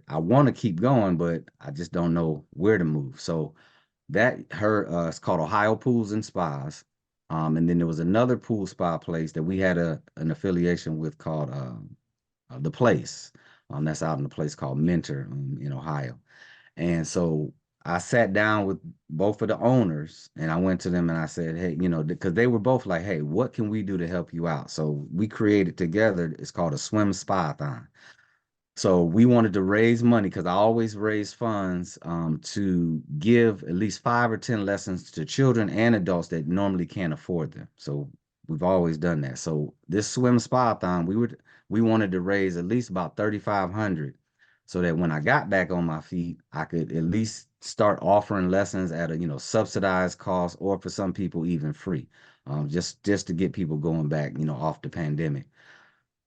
I want to keep going, but I just don't know where to move. So it's called Ohio Pools and Spas. And then there was another pool spa place that we had an affiliation with called The Place. That's out in a place called Mentor in Ohio. And so I sat down with both of the owners and I went to them and I said, hey, because they were both like, hey, what can we do to help you out? So we created together, it's called a swim spa-thon. So we wanted to raise money because I always raise funds to give at least 5 or 10 lessons to children and adults that normally can't afford them. So we've always done that. So this swim spa-thon, we wanted to raise at least about 3,500 so that when I got back on my feet, I could at least start offering lessons at a, subsidized cost, or for some people even free, just to get people going back, off the pandemic.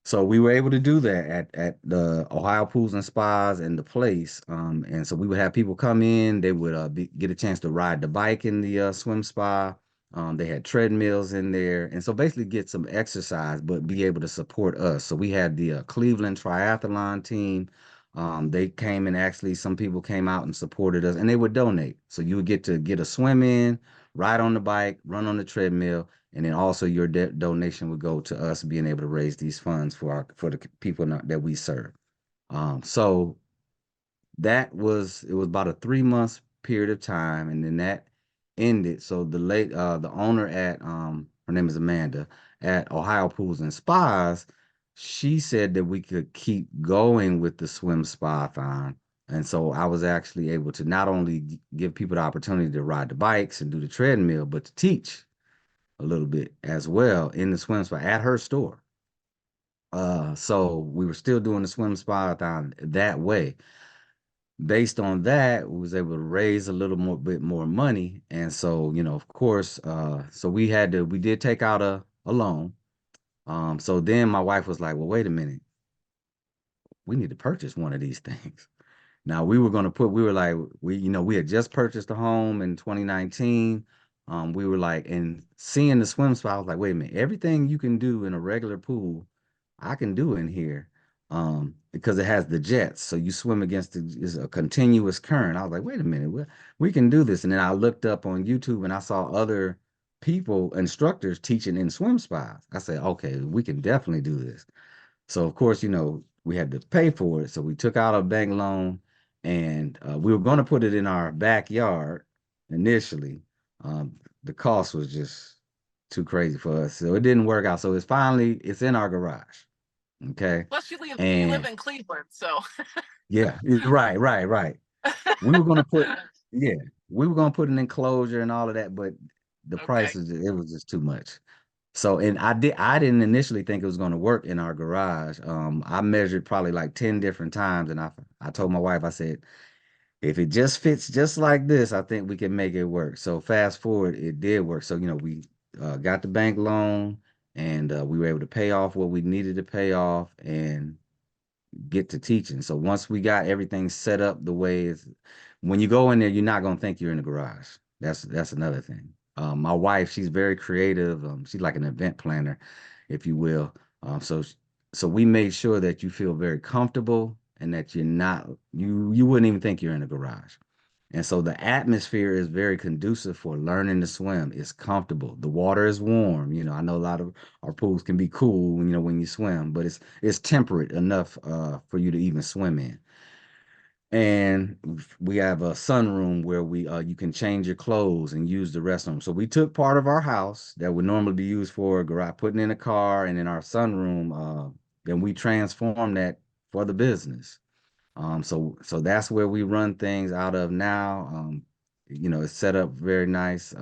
So we were able to do that at the Ohio Pools and Spas and the place. And so we would have people come in. They would get a chance to ride the bike in the swim spa. They had treadmills in there, and so basically get some exercise, but be able to support us. So we had the Cleveland Triathlon team. They came and actually some people came out and supported us, and they would donate. So you would get to get a swim in, ride on the bike, run on the treadmill, and then also your donation would go to us being able to raise these funds for the people that we serve. So it was about a 3 months period of time, and then that ended. So the owner at her name is Amanda at Ohio Pools and Spas. She said that we could keep going with the swim spa thon. And so I was actually able to not only give people the opportunity to ride the bikes and do the treadmill, but to teach a little bit as well in the swim spa at her store. So we were still doing the swim spa thon that way. Based on that, we was able to raise a little more bit more money. And so, of course, so we did take out a loan. So then my wife was like, well, wait a minute, we need to purchase one of these things. Now we were like, we had just purchased a home in 2019. We were like, and seeing the swim spa, I was like, wait a minute, everything you can do in a regular pool, I can do in here. Because it has the jets. So you swim against is a continuous current. I was like, wait a minute, we can do this. And then I looked up on YouTube and I saw other people, instructors teaching in swim spas. I said, okay, we can definitely do this. So of course, we had to pay for it. So we took out a bank loan, and we were going to put it in our backyard initially. The cost was just too crazy for us, so it didn't work out. So it's in our garage. Okay, Plus you live and in Cleveland, so. yeah, right. We were going to put yeah, we were going to put an enclosure and all of that, but the price Okay. it was just too much. So, and I didn't initially think it was going to work in our garage. I measured probably like 10 different times, and I told my wife, I said, if it just fits just like this, I think we can make it work. So fast forward, it did work. So, we got the bank loan, and we were able to pay off what we needed to pay off and get to teaching. So once we got everything set up the way it's, when you go in there, you're not gonna think you're in the garage. That's another thing. My wife, she's very creative. She's like an event planner, if you will. So we made sure that you feel very comfortable and that you wouldn't even think you're in a garage. And so the atmosphere is very conducive for learning to swim. It's comfortable. The water is warm. I know a lot of our pools can be cool, when you swim, but it's temperate enough for you to even swim in. And we have a sunroom where you can change your clothes and use the restroom. So we took part of our house that would normally be used for a garage, putting in a car, and in our sunroom, then we transformed that for the business. So that's where we run things out of now. It's set up very nice.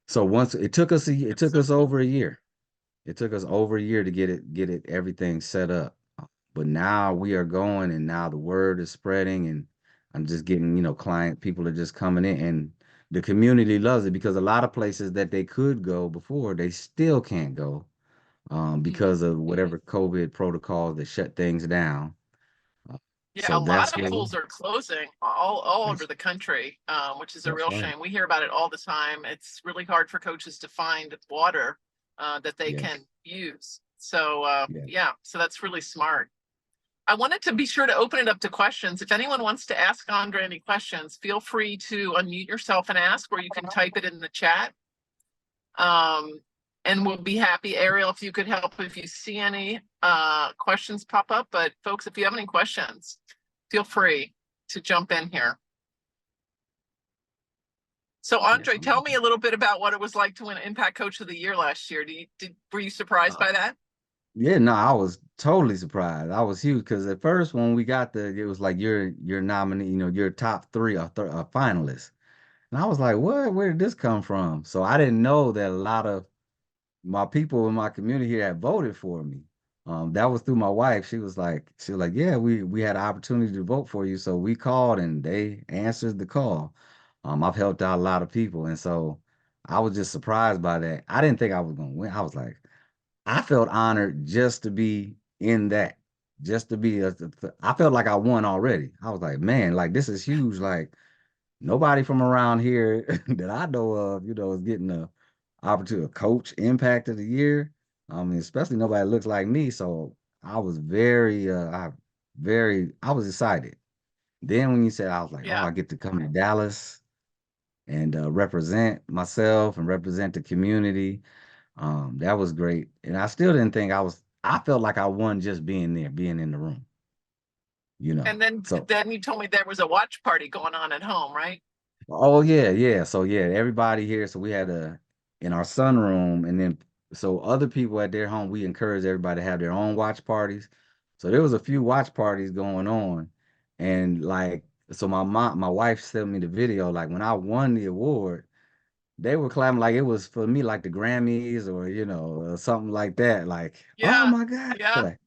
So once it It's took so us cool. over a year. It took us over a year to get it everything set up. But now we are going, and now the word is spreading, and I'm just getting, people are just coming in, and the community loves it because a lot of places that they could go before, they still can't go, Mhm. because of whatever COVID protocols that shut things down. Uh, Yeah, a so lot that's of where pools are closing all over that's, the country, which is a that's real right. shame. We hear about it all the time. It's really hard for coaches to find water that they Yes. can use. So Yeah. yeah, so that's really smart. I wanted to be sure to open it up to questions. If anyone wants to ask Andre any questions, feel free to unmute yourself and ask, or you can type it in the chat. And we'll be happy, Ariel, if you could help if you see any questions pop up. But folks, if you have any questions, feel free to jump in here. So Yes. Andre, tell me a little bit about what it was like to win Impact Coach of the Year last year. Were you surprised by that? Yeah, no, I was totally surprised. I was huge because at first when we got it was like your nominee, your top three or finalists, and I was like, what? Where did this come from? So I didn't know that a lot of my people in my community here had voted for me. That was through my wife. She was like, yeah, we had an opportunity to vote for you. So we called and they answered the call. I've helped out a lot of people. And so I was just surprised by that. I didn't think I was gonna win. I was like, I felt honored just to be in that, just to be I felt like I won already. I was like, man, like this is huge. Like nobody from around here that I know of, is getting a opportunity, a coach impact of the year. I mean, especially nobody that looks like me. So I was I was excited. Then when you said, I was like, oh, Yeah. I get to come to Dallas and represent myself and represent the community. That was great. And I still didn't think I felt like I won just being there, being in the room, you know. And then So then you told me there was a watch party going on at home, right? oh yeah, yeah. So yeah, everybody here. So we had a in our sunroom, and then so other people at their home, we encourage everybody to have their own watch parties. So there was a few watch parties going on, and like so my wife sent me the video. Like when I won the award, they were clapping like it was for me, like the Grammys or something like that. Like oh Yeah. my God, Yeah. like,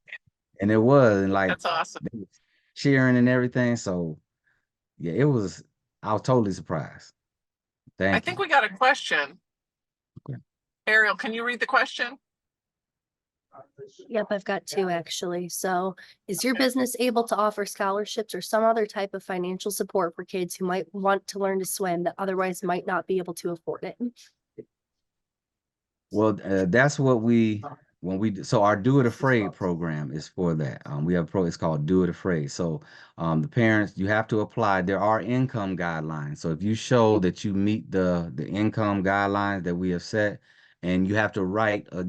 and it was and like That's awesome. they was cheering and everything. So yeah, it was. I was totally surprised. I Thank think you. we got a question. Okay. Ariel, can you read the question? Yep, I've got two actually. So, is your business able to offer scholarships or some other type of financial support for kids who might want to learn to swim that otherwise might not be able to afford it? Well, that's what so our Do It Afraid program is for that. We have a it's called Do It Afraid. So the parents, you have to apply. There are income guidelines. So if you show that you meet the income guidelines that we have set, and you have to write a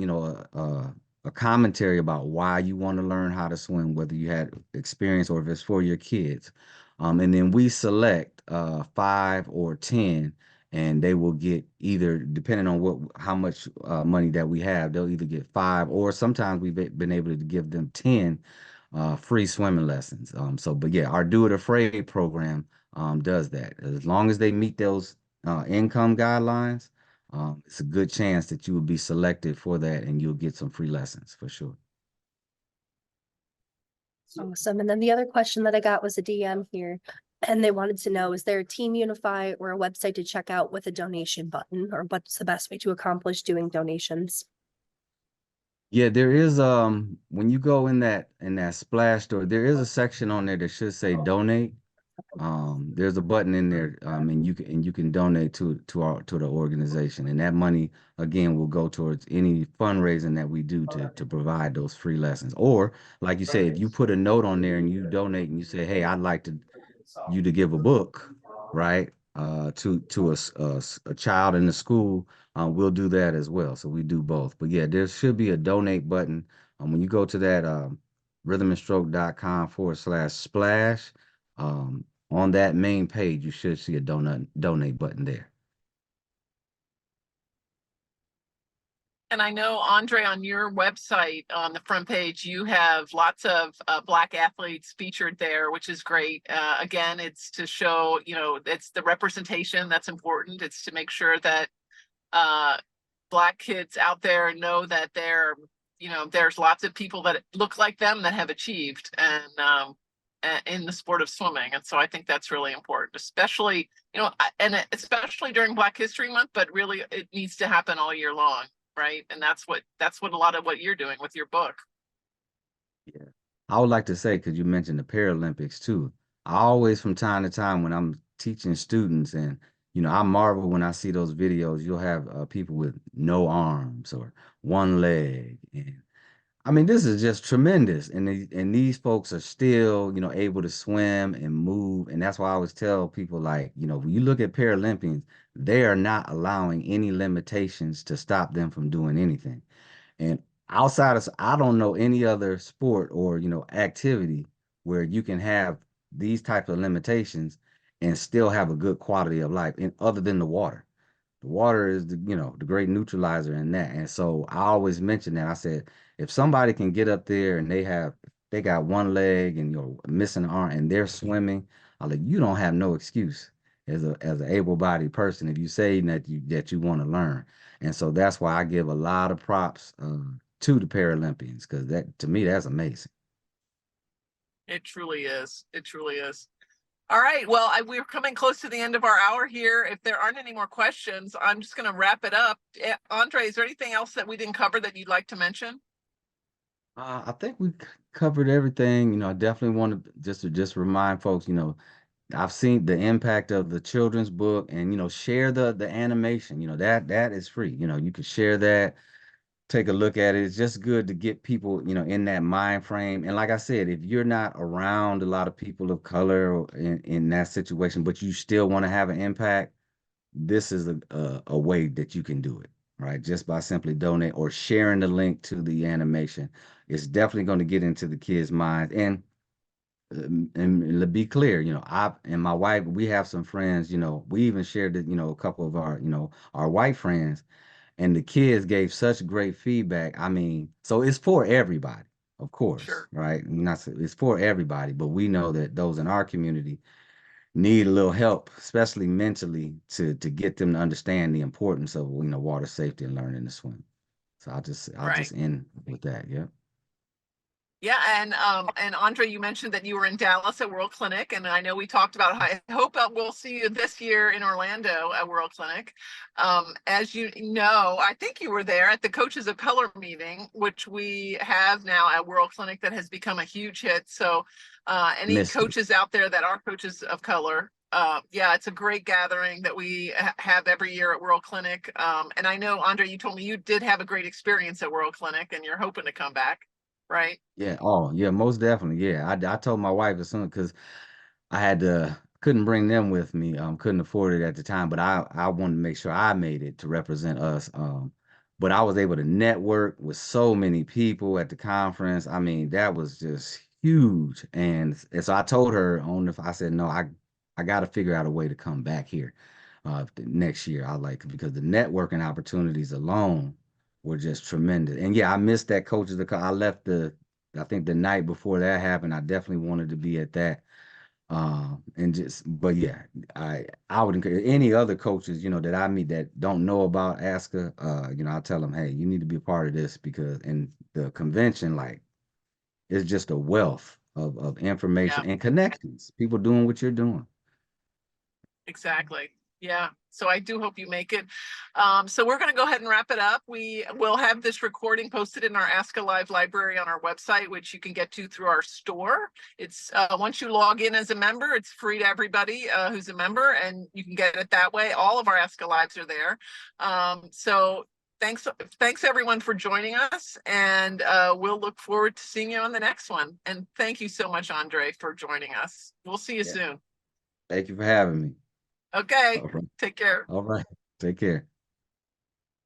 commentary about why you want to learn how to swim, whether you had experience or if it's for your kids. And then we select 5 or 10, and they will get either depending on how much money that we have, they'll either get 5 or sometimes we've been able to give them 10 free swimming lessons. But yeah, our Do It Afraid program does that. As long as they meet those income guidelines, it's a good chance that you will be selected for that and you'll get some free lessons for sure. Awesome. And then the other question that I got was a DM here, and they wanted to know, is there a Team Unify or a website to check out with a donation button, or what's the best way to accomplish doing donations? Yeah, there is when you go in that splash store, there is a section on there that should say donate. There's a button in there, and you can donate to the organization, and that money again will go towards any fundraising that we do to provide those free lessons. Or like you say, if you put a note on there and you donate and you say, hey, I'd like you to give a book, right? To a child in the school, we'll do that as well. So we do both. But yeah, there should be a donate button. When you go to that rhythmandstroke.com/splash, on that main page, you should see a donate button there. And I know, Andre, on your website, on the front page, you have lots of Black athletes featured there, which is great. Again, it's to show, it's the representation that's important. It's to make sure that Black kids out there know that there's lots of people that look like them that have achieved and in the sport of swimming. And so I think that's really important, especially, and especially during Black History Month, but really it needs to happen all year long. Right. And that's what a lot of what you're doing with your book. Yeah. I would like to say, because you mentioned the Paralympics too. I always, from time to time, when I'm teaching students, and I marvel when I see those videos. You'll have people with no arms or one leg, and I mean, this is just tremendous. And these folks are still, able to swim and move. And that's why I always tell people, like, when you look at Paralympians, they are not allowing any limitations to stop them from doing anything. And outside of, I don't know any other sport or, activity where you can have these types of limitations and still have a good quality of life, and other than the water. The water is the great neutralizer in that. And so I always mention that. I said, if somebody can get up there and they got one leg and missing an arm and they're swimming, I like, you don't have no excuse as an able-bodied person if you say that you want to learn. And so that's why I give a lot of props to the Paralympians, because that, to me, that's amazing. It truly is. It truly is. All right. Well, we're coming close to the end of our hour here. If there aren't any more questions, I'm just going to wrap it up. Andre, is there anything else that we didn't cover that you'd like to mention? I think we covered everything. You know, I definitely want to just remind folks, you know, I've seen the impact of the children's book, and, you know, share the animation, you know, that is free. You know, you can share that, take a look at it. It's just good to get people, you know, in that mind frame. And like I said, if you're not around a lot of people of color or in that situation, but you still want to have an impact, this is a way that you can do it, right? Just by simply donate or sharing the link to the animation. It's definitely going to get into the kids' minds. And to be clear, you know, I and my wife, we have some friends, you know, we even shared it, you know, a couple of our, you know, our white friends, and the kids gave such great feedback. I mean, so it's for everybody, of course, Sure. right? Not, it's for everybody, but we know that those in our community need a little help, especially mentally, to get them to understand the importance of, you know, water safety and learning to swim. So I'll Right. just end with that. Yeah. Yeah, and Andre, you mentioned that you were in Dallas at World Clinic, and I know we talked about. I hope we'll see you this year in Orlando at World Clinic. As you know, I think you were there at the Coaches of Color meeting, which we have now at World Clinic, that has become a huge hit. So, any Missed it. coaches out there that are coaches of color, yeah, it's a great gathering that we have every year at World Clinic. And I know, Andre, you told me you did have a great experience at World Clinic, and you're hoping to come back, right? Yeah. Oh, yeah, most definitely. Yeah. I told my wife as soon, because I had to couldn't bring them with me. Couldn't afford it at the time, but I wanted to make sure I made it to represent us. But I was able to network with so many people at the conference. I mean, that was just huge. And so I told her I said, no, I got to figure out a way to come back here next year. I like, because the networking opportunities alone were just tremendous. And yeah, I missed that I left I think the night before that happened. I definitely wanted to be at that. But yeah, I would encourage any other coaches, you know, that I meet that don't know about ASCA, you know, I tell them, hey, you need to be a part of this, because in the convention, like, it's just a wealth of Yeah. information and connections, people doing what you're doing. Exactly. Yeah. So I do hope you make it. So we're going to go ahead and wrap it up. We will have this recording posted in our ASCA Live library on our website, which you can get to through our store. It's once you log in as a member, it's free to everybody who's a member, and you can get it that way. All of our ASCA Lives are there. So thanks everyone for joining us, and we'll look forward to seeing you on the next one. And thank you so much, Andre, for joining us. We'll see you Yeah. soon. Thank you for having me. Okay. All right. Take care. All right. Take care.